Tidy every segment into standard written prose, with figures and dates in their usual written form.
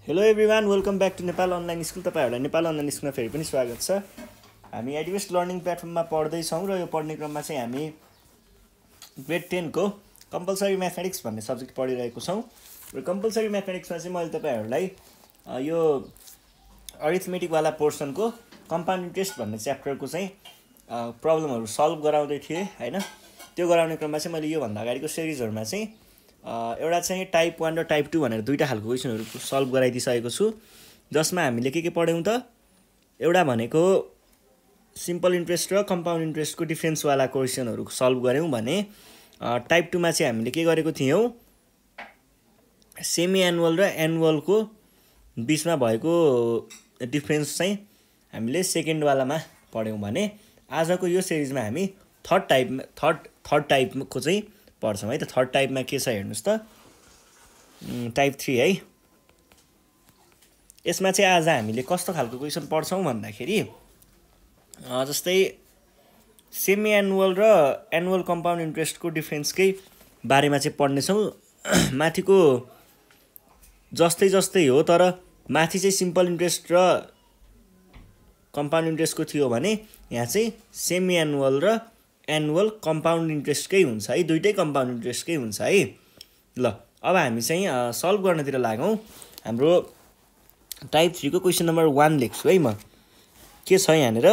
Hello everyone, welcome back to Nepal online school. तपाईँहरूलाई Nepal online स्कुलमा फेरि पनि स्वागत छ। हामी एडभेस्ट लर्निङ प्लेटफर्ममा पढ्दैछौँ र यो पढ्ने क्रममा चाहिँ हामी ग्रेड 10 को कम्पलसरी म्याथमेटिक्स भन्ने सब्जेक्ट पढिरहेको छौँ। र कम्पलसरी म्याथमेटिक्समा चाहिँ मैले तपाईँहरूलाई यो अरिथमेटिकवाला पोर्सनको कम्पाउन्ड इन्ट्रेस्ट भन्ने च्याप्टरको चाहिँ प्रब्लमहरू सल्भ गराउँदै थिएँ होइन। त्यो गराउने क्रममा चाहिँ मैले योभन्दा अगाडिको सिरिजहरूमा चाहिँ एउटा चाहिँ टाइप 1 र टाइप 2 भनेर दुईवटा खालको क्वेसनहरू सल्भ गराइदिइसकेको छु, जसमा हामीले के पढ्यौँ त। एउटा भनेको सिम्पल इन्ट्रेस्ट र कम्पाउन्ड इन्ट्रेस्टको डिफ्रेन्सवाला क्वेसनहरू सल्भ गऱ्यौँ भने टाइप 2 मा चाहिँ हामीले के गरेको थियौँ, सेमी एनुअल र एनुअलको बिचमा भएको डिफ्रेन्स चाहिँ हामीले सेकेन्डवालामा पढ्यौँ भने आजको यो सिरिजमा हामी थर्ड टाइपको चाहिँ पढ्छौँ है त। थर्ड टाइपमा के छ हेर्नुहोस् त, टाइप 3 है। यसमा चाहिँ आज हामीले कस्तो खालको क्वेसन पढ्छौँ भन्दाखेरि जस्तै सेमी एनुअल र एनुअल कम्पाउन्ड इन्ट्रेस्टको डिफ्रेन्सकै बारेमा चाहिँ पढ्नेछौँ। माथिको जस्तै हो, तर माथि चाहिँ सिम्पल इन्ट्रेस्ट र कम्पाउन्ड इन्ट्रेस्टको थियो भने यहाँ चाहिँ सेमी एनुअल र एनुअल कम्पाउन्ड इन्ट्रेस्टकै हुन्छ है, दुइटै कम्पाउन्ड इन्ट्रेस्टकै हुन्छ है। ल अब हामी चाहिँ सल्भ गर्नतिर लागौँ। हाम्रो टाइप 3 को क्वेसन नम्बर 1 लेख्छु है म। के छ यहाँनिर,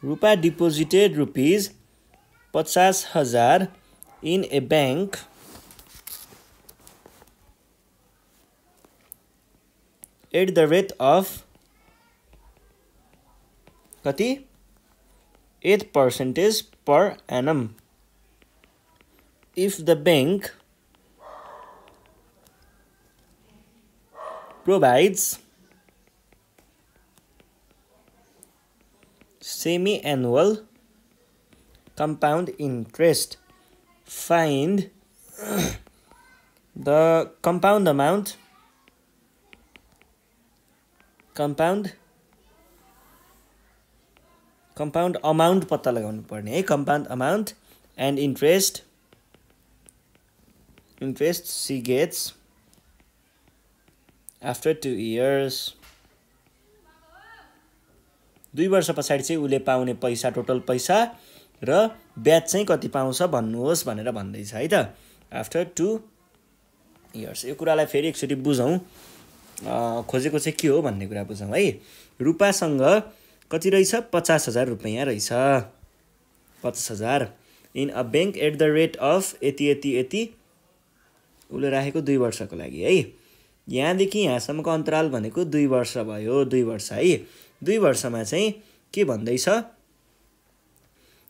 रुपा deposited rupees 50,000 in a bank at the rate of कति 8% per annum if the bank provides semi-annual compound interest. Find the compound amount पत्ता लगाउनु पर्ने है। compound amount and interest she gets after 2 years. 2 वर्ष पछाडि चाहिँ उसले पाउने पैसा, टोटल पैसा र ब्याज चाहिँ कति पाउँछ भन्नुहोस् भनेर भन्दैछ है त, आफ्टर 2 इयर्स। यो कुरालाई फेरि एकचोटि बुझौँ, खोजेको चाहिँ के हो भन्ने कुरा बुझौँ है। रुपासँग कति रहेछ, 50,000 रुपैयाँ रहेछ, 50,000 in a bank at the rate of यति उसले राखेको 2 वर्षको लागि है। यहाँदेखि यहाँसम्मको अन्तराल भनेको 2 वर्ष भयो, 2 वर्ष है। 2 वर्षमा चाहिँ के भन्दैछ,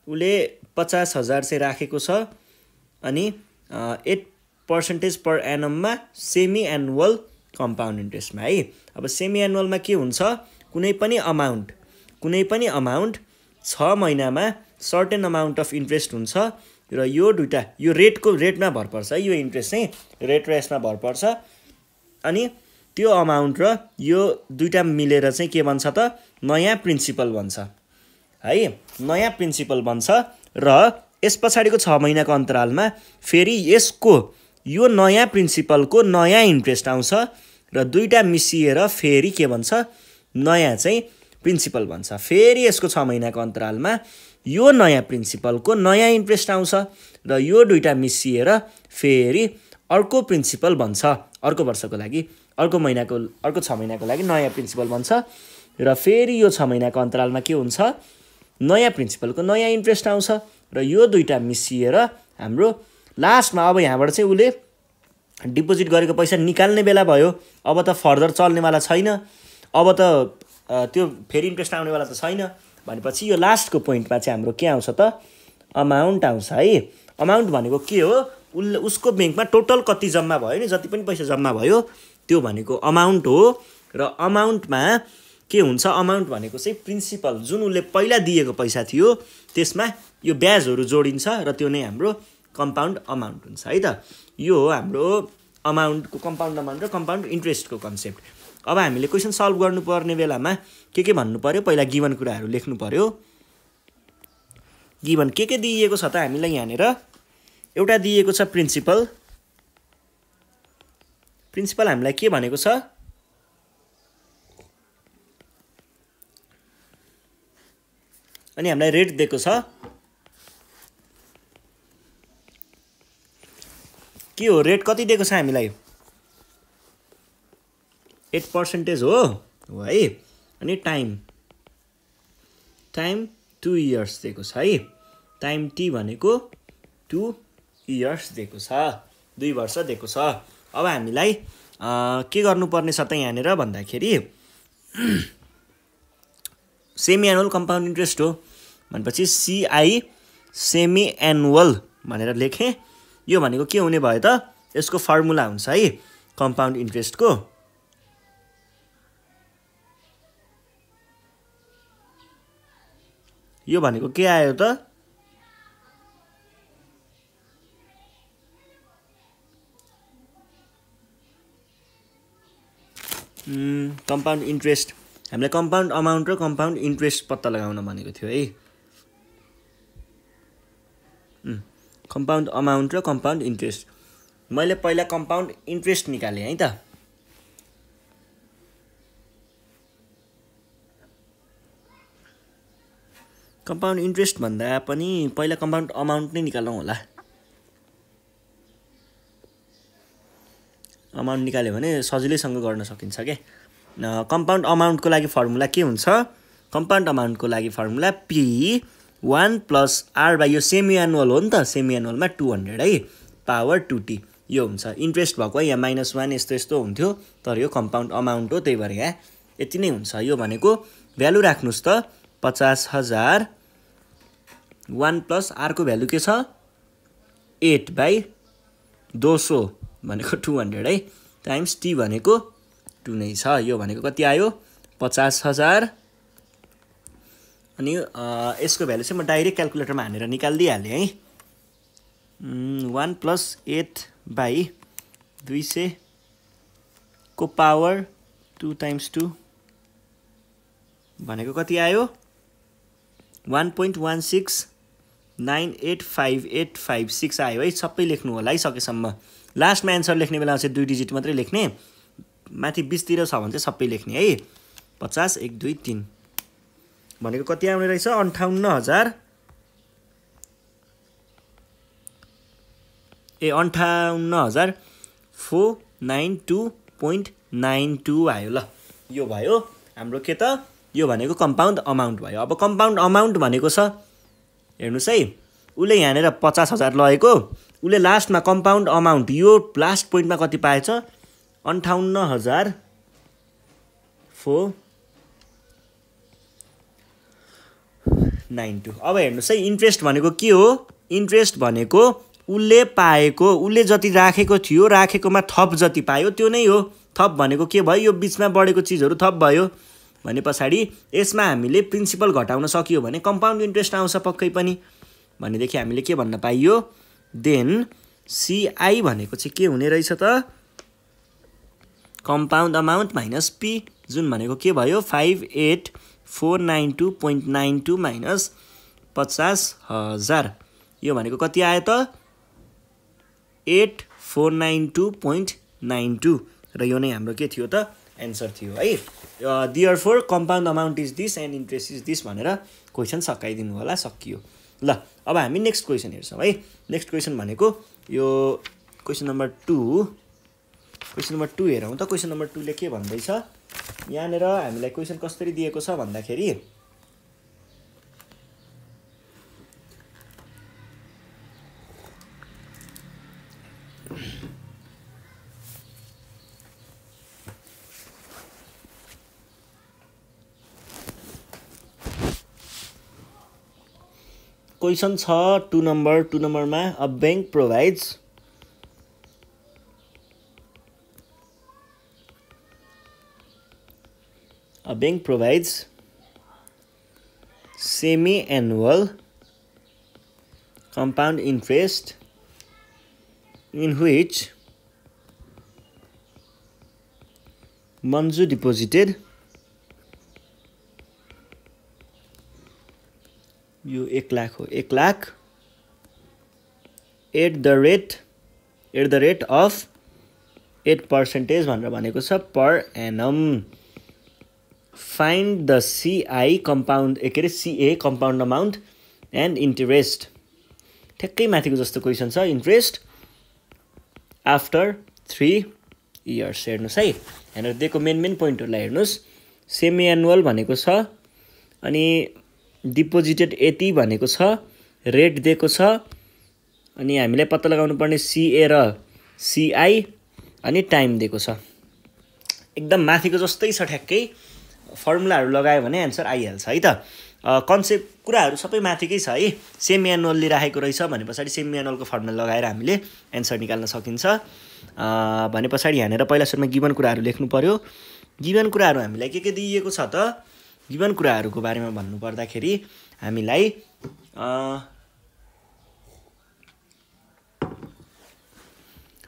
उसले 50,000 चाहिँ राखेको छ अनि 8% पर एनममा सेमी एनुअल कम्पाउन्ड इन्ट्रेस्टमा है। अब सेमी एनुअलमा के हुन्छ, कुनै पनि अमाउन्ट 6 महिनामा सर्टेन अमाउन्ट अफ इन्ट्रेस्ट हुन्छ र यो रेटमा भर पर्छ है। यो इन्ट्रेस्ट चाहिँ रेट र यसमा भर पर्छ अनि त्यो अमाउन्ट र यो दुईटा मिलेर चाहिँ के बन्छ त, नयाँ प्रिन्सिपल बन्छ है। नयाँ प्रिन्सिपल बन्छ र यस पछाडिको 6 महिनाको अन्तरालमा फेरि यो नयाँ प्रिन्सिपलको नयाँ इन्ट्रेस्ट आउँछ र दुईटा मिसिएर फेरि के बन्छ, नयाँ चाहिँ प्रिन्सिपल बन्छ। फेरि यसको 6 महिनाको अन्तरालमा यो नयाँ प्रिन्सिपलको नयाँ इन्ट्रेस्ट आउँछ र यो दुईटा मिसिएर फेरि अर्को प्रिन्सिपल बन्छ। अर्को वर्षको लागि, अर्को 6 महिनाको लागि नयाँ प्रिन्सिपल बन्छ र फेरि यो 6 महिनाको अन्तरालमा के हुन्छ, नयाँ प्रिन्सिपलको नयाँ इन्ट्रेस्ट आउँछ र यो दुईटा मिसिएर हाम्रो लास्टमा अब यहाँबाट चाहिँ उसले डिपोजिट गरेको पैसा निकाल्ने बेला भयो। अब त फर्दर चल्नेवाला छैन, अब त त्यो फेरि इन्ट्रेस्ट आउनेवाला त छैन भनेपछि यो लास्टको पोइन्टमा चाहिँ हाम्रो के आउँछ त, अमाउन्ट आउँछ है। अमाउन्ट भनेको के हो, उसको ब्याङ्कमा टोटल कति जम्मा भयो नि, जति पनि पैसा जम्मा भयो त्यो भनेको अमाउन्ट हो। र अमाउन्टमा के हुन्छ, अमाउन्ट भनेको चाहिँ प्रिन्सिपल, जुन उसले पहिला दिएको पैसा थियो त्यसमा यो ब्याजहरू जोडिन्छ र त्यो नै हाम्रो कम्पाउन्ड अमाउन्ट हुन्छ है त। यो हो हाम्रो अमाउन्टको कम्पाउन्ड अमाउन्ट र कम्पाउन्ड इन्ट्रेस्टको कन्सेप्ट। अब हामीले क्वेसन सल्भ गर्नुपर्ने बेलामा के भन्नु पर्यो, पहिला गिभन कुराहरू लेख्नु पर्यो। गिभन के दिइएको छ त हामीलाई, यहाँनिर एउटा दिएको छ प्रिन्सिपल प्रिन्सिपल हामीलाई के भनेको छ अनि हामीलाई रेट दिएको छ के हो रेट कति दिएको छ हामीलाई 8% हो है अनि टाइम 2 इयर्स दिएको छ है टाइम टी भनेको 2 इयर्स दिएको छ 2 वर्ष दिएको छ अब हामीलाई के गर्नुपर्ने छ त यहाँनिर भन्दाखेरि सेमी एनुअल कम्पाउन्ड इन्ट्रेस्ट हो भनेपछि सीआई सेमी एनुअल भनेर लेखेँ यो भनेको के हुने भयो त यसको फर्मुला हुन्छ है कम्पाउन्ड इन्ट्रेस्टको यो भनेको के आयो त कम्पाउन्ड इन्ट्रेस्ट हामीले कम्पाउन्ड अमाउन्ट र कम्पाउन्ड इन्ट्रेस्ट पत्ता लगाउन भनेको थियो है कम्पाउन्ड अमाउन्ट र कम्पाउन्ड इन्ट्रेस्ट मैले पहिला कम्पाउन्ड इन्ट्रेस्ट निकालेँ है त कम्पाउन्ड इन्ट्रेस्ट भन्दा पनि पहिला कम्पाउन्ड अमाउन्ट नै निकालौँ होला अमाउन्ट निकाल्यो भने सजिलैसँग गर्न सकिन्छ के कम्पाउन्ड अमाउन्टको लागि फर्मुला के हुन्छ कम्पाउन्ड अमाउन्टको लागि फर्मुला P1 + R यो सेमी एनुअल हो नि त सेमी एनुअलमा 200 है पावर 2t यो हुन्छ इन्ट्रेस्ट भएको है यहाँ -1 यस्तो यस्तो हुन्थ्यो तर यो कम्पाउन्ड अमाउन्ट हो त्यही भएर यहाँ यति नै हुन्छ यो भनेको भ्यालु राख्नुस् त 50,000 1 + R को भ्यालु के छ 8/200 भनेको 200 है टाइम्स t भनेको 2 नै छ यो भनेको कति आयो 50,000 अनि यसको भ्यालु चाहिँ म डाइरेक्ट क्याल्कुलेटरमा हानेर निकाल्दिहालेँ है 1 + 8/200 को पावर 2 × 2 भनेको कति आयो 1.16985856 आयो है सबै लेख्नु होला है सकेसम्म लास्टमा एन्सर लेख्ने बेला चाहिँ 2 डिजिट मात्रै लेख्ने माथि 20 तिर छ भने चाहिँ सबै लेख्ने है 50 1 2 3 भनेको कति आउने रहेछ 58,000 58,492.92 आयो ल यो भयो हाम्रो के त यो भनेको कम्पाउन्ड अमाउन्ट भयो अब कम्पाउन्ड अमाउन्ट भनेको छ हेर्नुस् है उले यहाँनेर 50,000 लगेको उले लास्टमा कम्पाउन्ड अमाउन्ट यो लास्ट पोइन्टमा कति पाएछ 58,492 अब हेर्नुस् है इन्ट्रेस्ट भनेको के हो इन्ट्रेस्ट भनेको उले पाएको उले जति राखेको थियो राखेकोमा थप जति पायो त्यो नै हो थप भनेको के भयो यो बीचमा बढेको चीजहरु थप भयो भने पछाडी यसमा हामीले प्रिन्सिपल घटाउन सकियो भने कम्पाउन्ड इन्ट्रेस्ट आउँछ पक्कै पनि भनेदेखि हामीले के भन्न पाइयो देन CI भनेको चाहिँ के हुने रहेछ त कम्पाउन्ड अमाउन्ट माइनस P जुन भनेको के भयो 58,492.92 माइनस 50,000 यो भनेको कति आयो त 8,492.92 र यो नै हाम्रो के थियो त एन्सर थियो है therefore compound amount is this and interest is this भनेर क्वेशन सकाइदिनु होला सकियो ल अब हामी नेक्स्ट क्वेशन हेर्छौं है नेक्स्ट क्वेशन भनेको यो क्वेशन नम्बर 2 हेरौं त क्वेशन नम्बर 2 ले के भन्दै छ यहाँनेर हामीलाई क्वेशन कसरी दिएको छ भन्दाखेरि क्वेशन छ 2 नम्बरमा a bank provides semi-annual compound interest in which Manju deposited यो 1 लाख हो 1 lakh at the rate of 8% भनेर भनेको छ per annum. Find the CI compound के अरे CA compound amount and interest. ठ्याक्कै माथिको जस्तो क्वेसन छ, इन्ट्रेस्ट आफ्टर 3 इयर्स। हेर्नुहोस् है, यहाँनिर दिएको मेन पोइन्टहरूलाई हेर्नुहोस्। सेमी एनुअल भनेको छ, अनि डिपोजिटेड यति भनेको छ, रेट दिएको छ, अनि हामीलाई पत्ता लगाउनु पर्ने CA र CI अनि टाइम दिएको छ। एकदम माथिको जस्तै छ, ठ्याक्कै फर्मुलाहरू लगायो भने एन्सर आइहाल्छ है त। कन्सेप्ट कुराहरू सबै माथिकै छ है। सेमी एनुअल्ली राखेको रहेछ भने पछाडि सेमी एनुअलको फर्मुला लगाएर हामीले एन्सर निकाल्न सकिन्छ। भने पछाडि यहाँनिर पहिला सुरुमा गिभन कुराहरू लेख्नु पर्यो। गिभन कुराहरू हामीलाई के दिइएको छ त? गिभन कुराहरूको बारेमा भन्नु पर्दाखेरि हामीलाई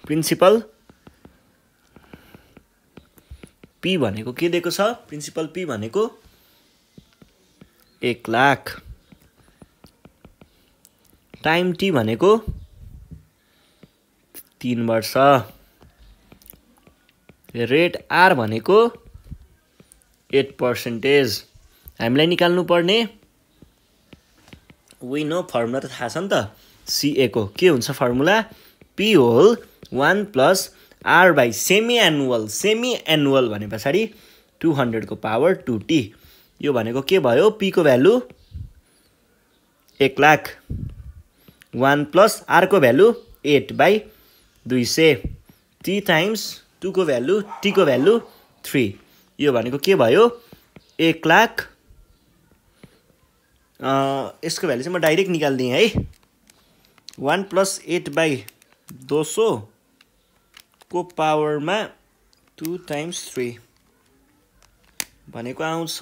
प्रिन्सिपल P भनेको के दिएको छ? प्रिन्सिपल P भनेको 1 लाख। टाइम T भनेको 3 वर्ष। रेट R भनेको 8%। हामीलाई निकाल्नु पर्ने नो फर्मुला त थाहा छ नि त, CA को के हुन्छ formula? P whole 1 plus R by semi annual. Semi annual भने पछाडि 200 को पावर 2t। यो भनेको के भयो? P को भ्यालु 1 लाख, 1 प्लस R को भ्यालु 8 बाई 200, T टाइम्स 2 को भ्यालु, T को भ्यालु 3। यो भनेको के भयो? 1 लाख। यसको भ्यालु चाहिँ म डाइरेक्ट निकाल्दिएँ है। 1 प्लस 8 बाई 200 को पावरमा 2 टाइम्स 3 भनेको आउँछ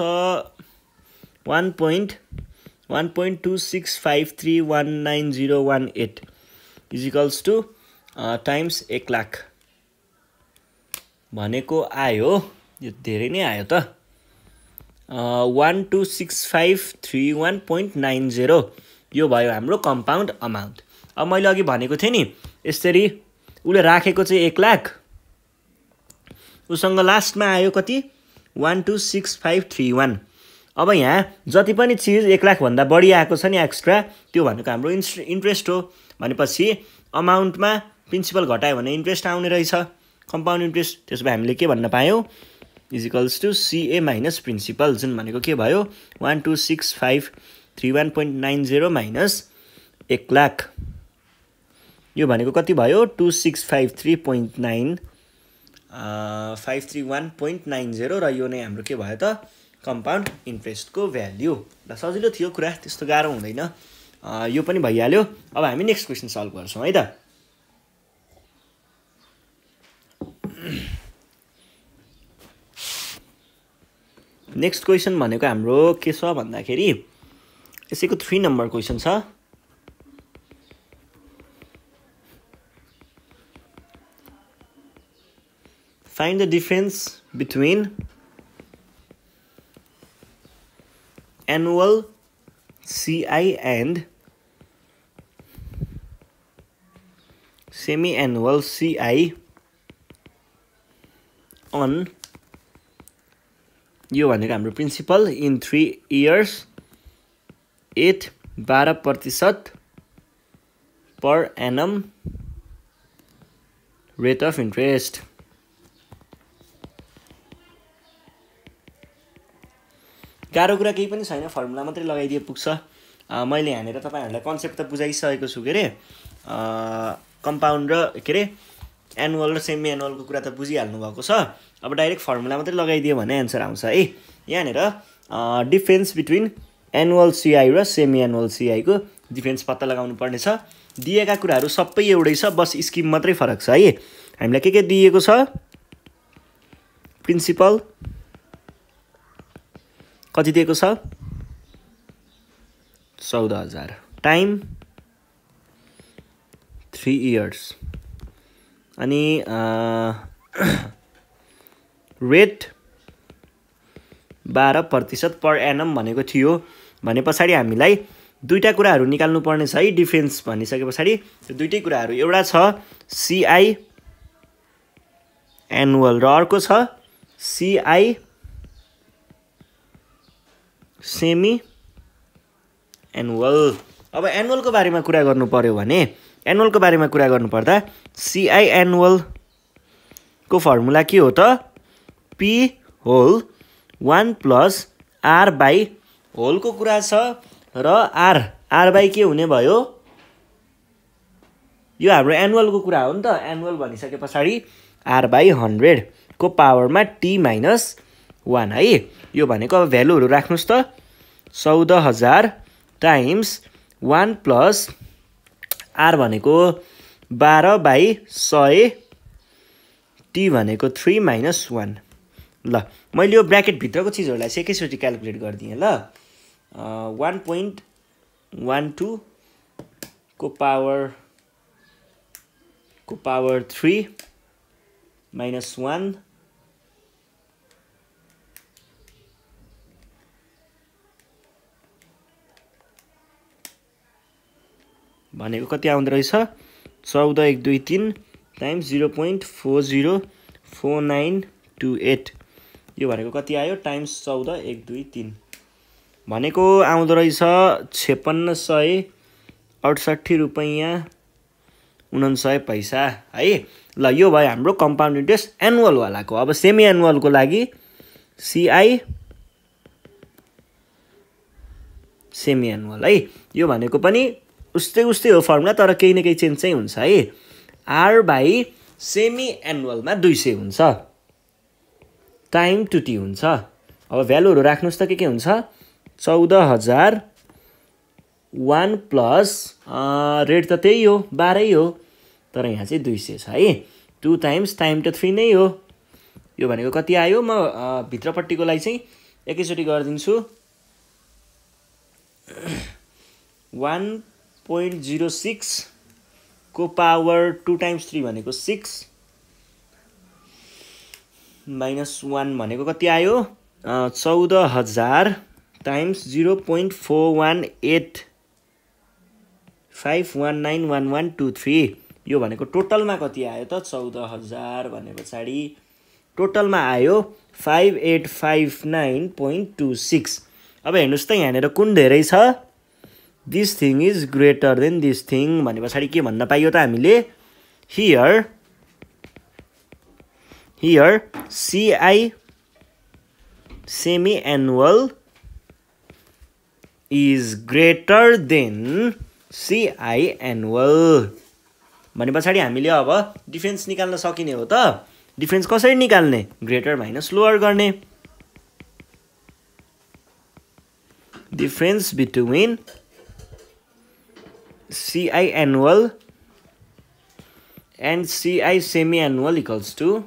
1.12653190018 इजिकल्स टु टाइम्स 1 लाख भनेको आयो। यो धेरै नै आयो त। 126531900 यो भयो हाम्रो कम्पाउन्ड अमाउन्ट। अब मैले अघि भनेको थिएँ नि, यसरी उसले राखेको चाहिँ 1 लाख, उसँग लास्टमा आयो कति? 126531। अब यहाँ जति पनि चिज 1 लाखभन्दा बढी आएको छ नि एक्स्ट्रा, त्यो भनेको हाम्रो इन्ट्रेस्ट हो। भनेपछि अमाउन्टमा प्रिन्सिपल घटायो भने इन्ट्रेस्ट आउने रहेछ, कम्पाउन्ड इन्ट्रेस्ट। त्यसो भए हामीले के भन्न पायौँ? Is equals to CA minus principal, जुन भनेको के भयो? 1265331.90 माइनस 1 लाख। यो भनेको कति भयो? 2653.531.90 र यो नै हाम्रो के भयो त? कम्पाउन्ड इन्ट्रेस्टको भ्याल्यु। ल सजिलो थियो कुरा, त्यस्तो गाह्रो हुँदैन। यो पनि भइहाल्यो। अब हामी नेक्स्ट क्वेसन सल्भ गर्छौँ है त। नेक्स्ट क्वेसन भनेको हाम्रो के छ भन्दाखेरि यसैको 3 नम्बर क्वेसन छ। Find the difference between annual CI and semi-annual CI on यो भनेको हाम्रो principal in 3 years 8-12% per annum rate of interest. गाह्रो कुरा केही पनि छैन, फर्मुला मात्रै लगाइदिए पुग्छ। मैले यहाँनिर तपाईँहरूलाई कन्सेप्ट त बुझाइसकेको छु। के अरे कम्पाउन्ड र के अरे एनुअल र सेमी एनुअलको कुरा त बुझिहाल्नु भएको छ। अब डाइरेक्ट फर्मुला मात्रै लगाइदियो भने एन्सर आउँछ है। यहाँनिर डिफ्रेन्स बिट्विन एनुअल CI र सेमी एनुअल CI को डिफ्रेन्स पत्ता लगाउनु पर्ने छ। दिएका कुराहरू सबै एउटै छ, बस स्किम मात्रै फरक छ है। हामीलाई के दिएको छ? प्रिन्सिपल कति दिएको छ? 14,000। Time 3 years. अनि रेट 12% पर एनम भनेको थियो। भने पछाडि हामीलाई दुईटा कुराहरू निकाल्नु पर्ने छ है। डिफ्रेन्स भनिसके पछाडि त्यो दुईटै कुराहरू, एउटा छ CI एनुअल र अर्को छ CI सेमी एनुअल। अब एनुअलको बारेमा कुरा गर्नु पर्यो भने एनुअलको बारेमा कुरा गर्नुपर्दा CI एनुअलको फर्मुला के हो त P whole 1 plus R by होलको कुरा छ र R बाई के हुने भयो यो हाम्रो एनुअलको कुरा हो नि त। एनुअल भनिसके पछाडि R बाई 100 को पावरमा T माइनस 1 है। यो भनेको अब भ्यालुहरू राख्नुहोस् त 14,000 टाइम्स 1 प्लस R भनेको 12 बाई 100 T भनेको 3 माइनस 1। ल मैले यो ब्र्याकेटभित्रको चिजहरूलाई चाहिँ एकैचोटि क्यालकुलेट गरिदिएँ ल। 1.12 को पावर 3 माइनस 1 भनेको कति आउँदो रहेछ 14 1 2 3 टाइम्स 0.404928 यो भनेको कति आयो टाइम्स 14 1 2 3 भनेको आउँदो रहेछ 5668 रुपैयाँ 59 पैसा है। ल यो भयो हाम्रो कम्पाउन्ड इन्ट्रेस्ट एनुअल वालाको। अब सेमी एनुअलको लागि CI सेमी एनुअल है। यो भनेको पनि उस्तै हो फर्मुला तर केही न केही चेन्ज चाहिँ हुन्छ है। R बाई सेमी एनुअलमा 200 हुन्छ टाइम टु टी हुन्छ। अब भ्यालुहरू राख्नुहोस् त के हुन्छ 14,000 1 प्लस रेट त त्यही हो 12 हो तर यहाँ चाहिँ 200 छ है। 2 टाइम्स टाइम त 3 नै हो। यो भनेको कति आयो म भित्रपट्टिकोलाई चाहिँ एकैचोटि गरिदिन्छु 1.06 को पावर 2 टाइम्स 3 भनेको 6 माइनस 1 भनेको कति आयो 14,000 टाइम्स 0.4185191123 यो भनेको टोटलमा कति आयो त 14,000 भने पछाडि टोटलमा आयो 5859.26। अब हेर्नुहोस् त यहाँनिर कुन धेरै छ this thing is greater than this thing भने पछाडि के भन्न पाइयो त हामीले here CI semi annual is greater than CI annual भने पछाडि हामीले अब डिफरेन्स निकाल्न सकिने हो त। डिफरेन्स कसरी निकाल्ने ग्रेटर माइनस लोअर गर्ने। Difference between CI annual and CI semi annual equals to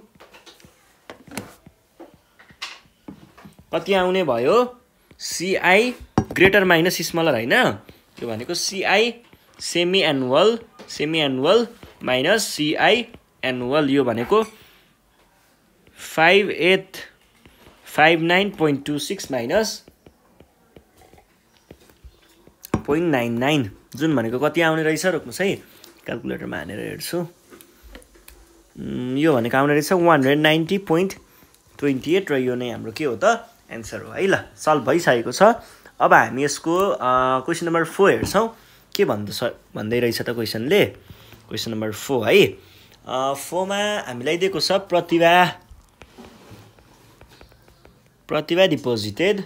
कति आउने भयो CI ग्रेटर माइनस स्मलर हैन। त्यो भनेको CI semi annual minus CI annual यो भनेको 5859.26 माइनस 0.99 जुन भनेको कति आउने रहेछ रोक्नुहोस् है क्यालकुलेटरमा हानेर हेर्छु। यो भनेको आउने रहेछ 190.28 र यो नै हाम्रो के हो त एन्सर हो है। ल सल्भ भइसकेको छ। अब हामी यसको क्वेसन नम्बर 4 हेर्छौँ के भन्दै रहेछ त क्वेसनले। क्वेसन नम्बर 4 है 4 मा हामीलाई दिएको छ प्रतिभा डिपोजिटेड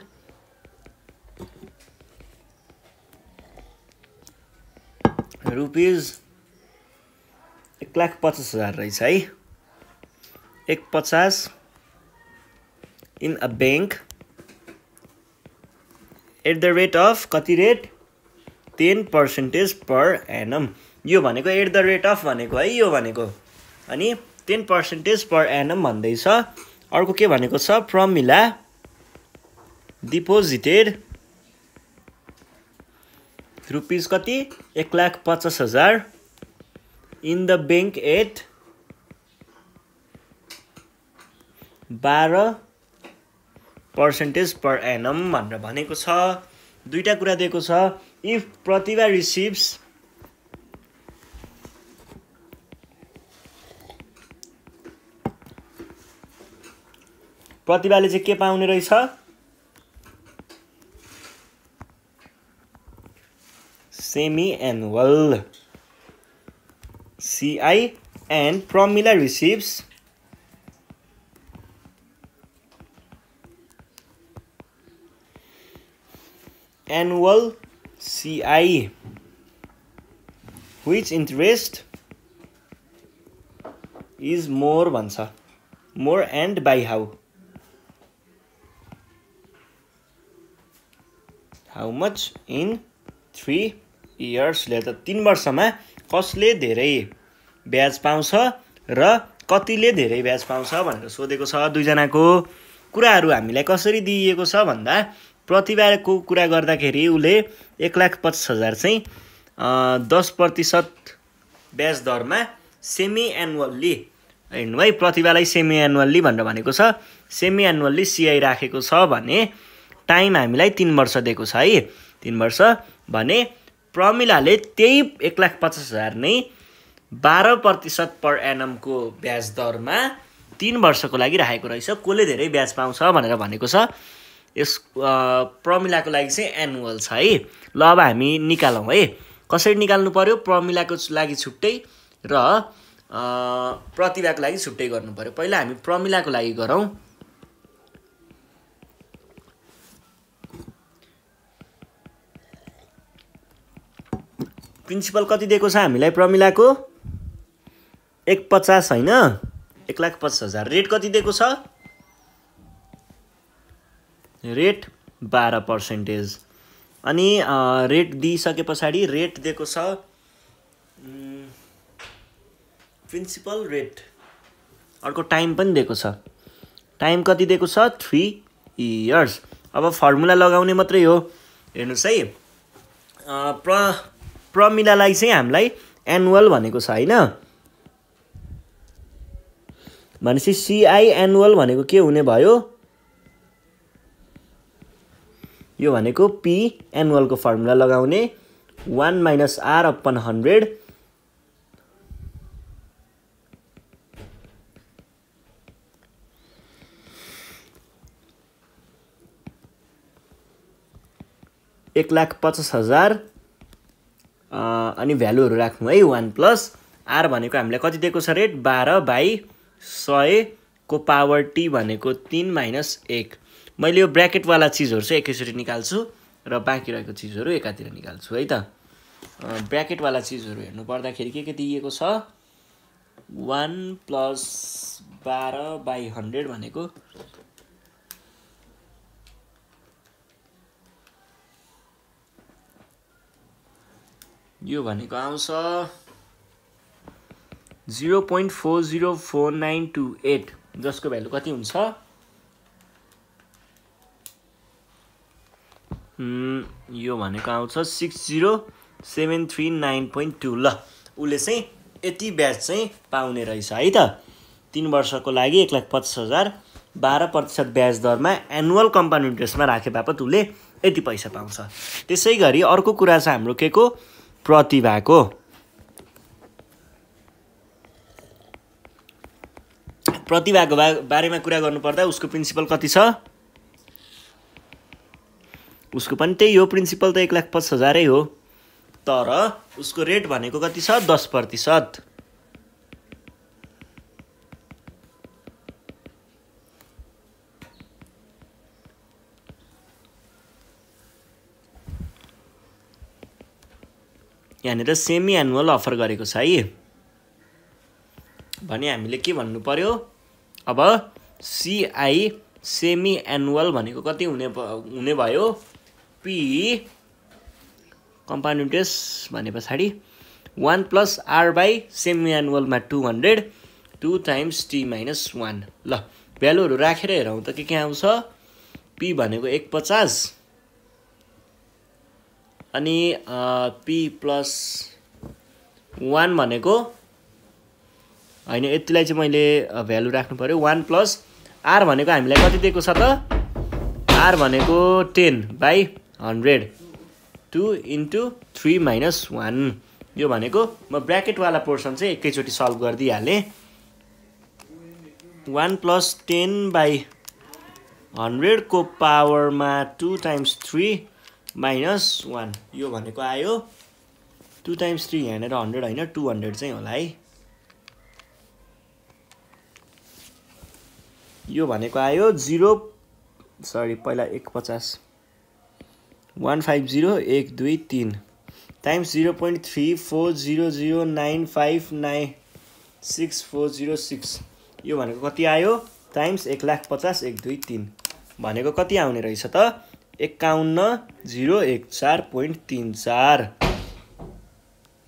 रुपिज 1,50,000 रहेछ है 150 in a bank at the rate of कति रेट 10% पर एनम। यो भनेको एट द रेट अफ भनेको है यो भनेको अनि 10% पर एनम भन्दैछ। अर्को के भनेको छ फर्मुला डिपोजिटेड रुपिज कति 1,50,000 in the bank at 12% per annum भनेर भनेको छ। दुईटा कुरा दिएको छ इफ प्रतिभा रिसिभ्स प्रतिभाले चाहिँ के पाउने रहेछ semi annual CI and Pramila receives annual CI. Which interest is more भन्छ more and by how much in 3 years ले त 3 वर्षमा कसले धेरै ब्याज पाउँछ र कतिले धेरै ब्याज पाउँछ भनेर सोधेको छ दुईजनाको कुराहरू हामीलाई कसरी दिइएको छ भन्दा प्रतिभाको कुरा गर्दाखेरि उले 1,50,000 चाहिँ 10% ब्याज दरमा सेमी एनुअल्ली हेर्नु है प्रतिभालाई सेमी एनुअल्ली भनेर भनेको छ सेमी एनुअल्ली CI राखेको छ भने टाइम हामीलाई 3 वर्ष दिएको छ है 3 वर्ष भने प्रमिलाले त्यही 1,50,000 नै 12% पर एनम को ब्याज दरमा 3 वर्षको लागि राखेको रहेछ कसले धेरै ब्याज पाउँछ भनेर भनेको छ यस प्रमिलाको लागि चाहिँ एनुअल छ है ल अब हामी निकालौं है कसरी निकाल्नु पर्यो प्रमिलाको लागि छुट्टै र प्रतिभाको लागि छुट्टै गर्नु पर्यो पहिला हामी प्रमिलाको लागि गरौँ प्रिन्सिपल कति दिएको छ हामीलाई प्रमिलाको 1,50 हैन 1,50,000 रेट कति दिएको छ रेट 12% अनि रेट दिइसके पछाडी रेट दिएको छ प्रिन्सिपल रेट अर्को टाइम पनि दिएको छ टाइम कति दिएको छ 3 इयर्स अब फर्मुला लगाउने मात्रै हो हेर्नुस् है प्रमिलालाई चाहिँ हामीलाई एनुअल भनेको छ हैन भनेपछि CI एनुअल भनेको के हुने भयो यो भनेको P एनुअल को फर्मुला लगाउने 1 - R/100 1,50,000 अनि भ्यालुहरु राख्नु है 1 + R भनेको हामीलाई कति दिएको छ रेट 12/100 को पावर T भनेको 3 - 1 मैले यो ब्र्याकेट वाला चीजहरु चाहिँ एकैचोटी निकाल्छु र बाँकी रहेको चीजहरु एकातिर निकाल्छु है त ब्र्याकेट वाला चीजहरु हेर्नु पर्दाखेरि के दिएको छ 1 + 12/100 भनेको यो भनेको आउँछ 0.404928 जसको भ्यालु कति हुन्छ यो भनेको आउँछ 60,739.2 ल उले चाहिँ यति ब्याज चाहिँ पाउने रहेछ है त 3 वर्षको लागि 1,50,000 12% ब्याज दरमा एनुअल कम्पाउन्ड इन्ट्रेस्टमा राखे बापत उले यति पैसा पाउँछ त्यसैगरी अर्को कुरा छ हाम्रो केको प्रतिभाको बारेमा कुरा गर्नुपर्दा उसको प्रिन्सिपल कति छ उसको पनि त्यही हो प्रिन्सिपल त 1,50,000 हो तर उसको रेट भनेको कति छ 10% यहाँनिर सेमी एनुअल अफर गरेको छ है भने हामीले के भन्नु पर्यो अब CI सेमी एनुअल भनेको कति हुने भयो P कम्पाउन्ड इन्ट्रेस्ट भने पछाडी 1 + R/ सेमी एनुअल मा 200 2 × T - 1 ल भ्यालुहरु राखेर हेरौं त के आउँछ P भनेको 150 अनि P + 1 भनेको हैन यतिलाई चाहिँ मैले भ्यालु राख्नु पर्यो 1 + R भनेको हामीलाई कति दिएको छ त R भनेको 10/100 2 × 3 - 1 यो भनेको म ब्र्याकेट वाला पोर्सन चाहिँ एकैचोटी सल्भ गर्दिहाले 1 + 10/100 100 को पावरमा 2 टाइम्स 3 माइनस 1 यो भनेको आयो 2 टाइम्स 3 यहाँनिर 100 होइन 200 चाहिँ होला है। यो भनेको आयो पहिला 150 150 1 2 3 टाइम्स 0.34009596 यो भनेको कति आयो टाइम्स 1,50,000 1 2 3 भनेको कति आउने रहेछ त 51,014.34।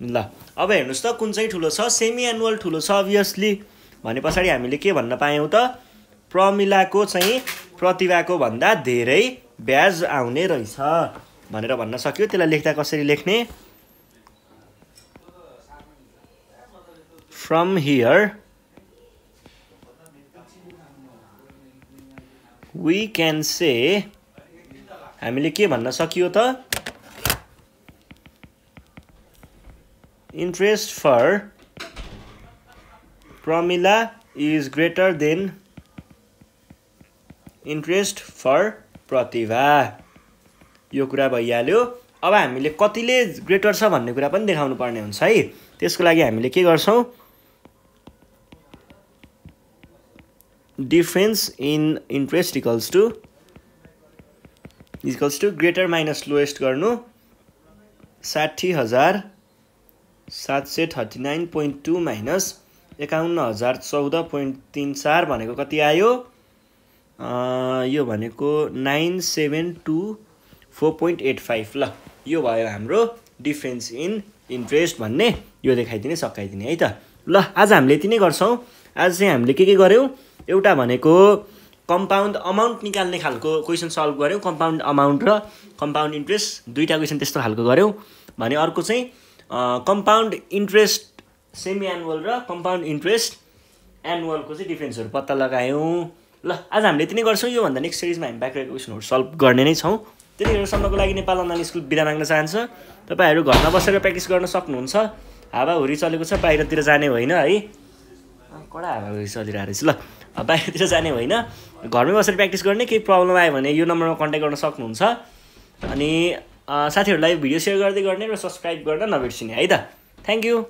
ल अब हेर्नुस् त कुन चाहिँ ठुलो छ सेमी एनुअल ठुलो छ अभियसली भने पछाडि हामीले के भन्न पायौं त प्रमिलाको चाहिँ प्रतिभाको भन्दा धेरै ब्याज आउने रहेछ भनेर भन्न सक्यो। त्यसलाई लेख्दा कसरी लेख्ने from here we can say हामीले के भन्न सकियो त interest for Pramila is greater than interest for Pratibha यो कुरा भइहाल्यो। अब हामीले कतिले ग्रेटर छ भन्ने कुरा पनि देखाउनु पर्ने हुन्छ है। त्यसको लागि हामीले के गर्छौं difference in interest equals to greater minus lowest गर्नु 60,739.2 माइनस 51,014.34 भनेको कति आयो यो भनेको 9,724.85 ल यो भयो हाम्रो डिफरेन्स इन इन्ट्रेस्ट भन्ने यो देखाइदिने सकाइदिने है त। ल आज हामीले यति नै गर्छौं। आज चाहिँ हामीले के गर्यौं एउटा भनेको कम्पाउन्ड अमाउन्ट निकाल्ने खालको क्वेशन सल्भ गर्यौं कम्पाउन्ड अमाउन्ट र कम्पाउन्ड इन्ट्रेस्ट दुईटा क्वेशन त्यस्तो खालको गर्यौं भने अर्को चाहिँ कम्पाउन्ड इन्ट्रेस्ट सेमी एनुअल र कम्पाउन्ड इन्ट्रेस्ट एनुअलको चाहिँ डिफरेन्सहरु पत्ता लगायौं। ल आज हामीले यति नै गर्छौं। यो भन्दा नेक्स्ट सिरिजमा हामी बाँकी रहेको क्वेशनहरु सल्भ गर्ने नै छौं। त्यतिखेरसम्मको लागि नेपाल अनलाइन स्कुल बिदा माग्न चाहन्छ। तपाईहरु घरमा बसेर प्र्याक्टिस गर्न सक्नुहुन्छ। हावाहुरी चलेको छ बाहिरतिर जाने होइन है कडा हावाहुरी चलिरहेको रहेछ। ल बाहिरतिर जाने होइन घरमै बसेर प्र्याक्टिस गर्ने केही प्रब्लम आयो भने यो नम्बरमा कन्ट्याक्ट गर्न सक्नुहुन्छ। अनि साथीहरुलाई भिडियो शेयर गर्दै गर्ने र सब्स्क्राइब गर्न नबिर्सिने है त। Thank you.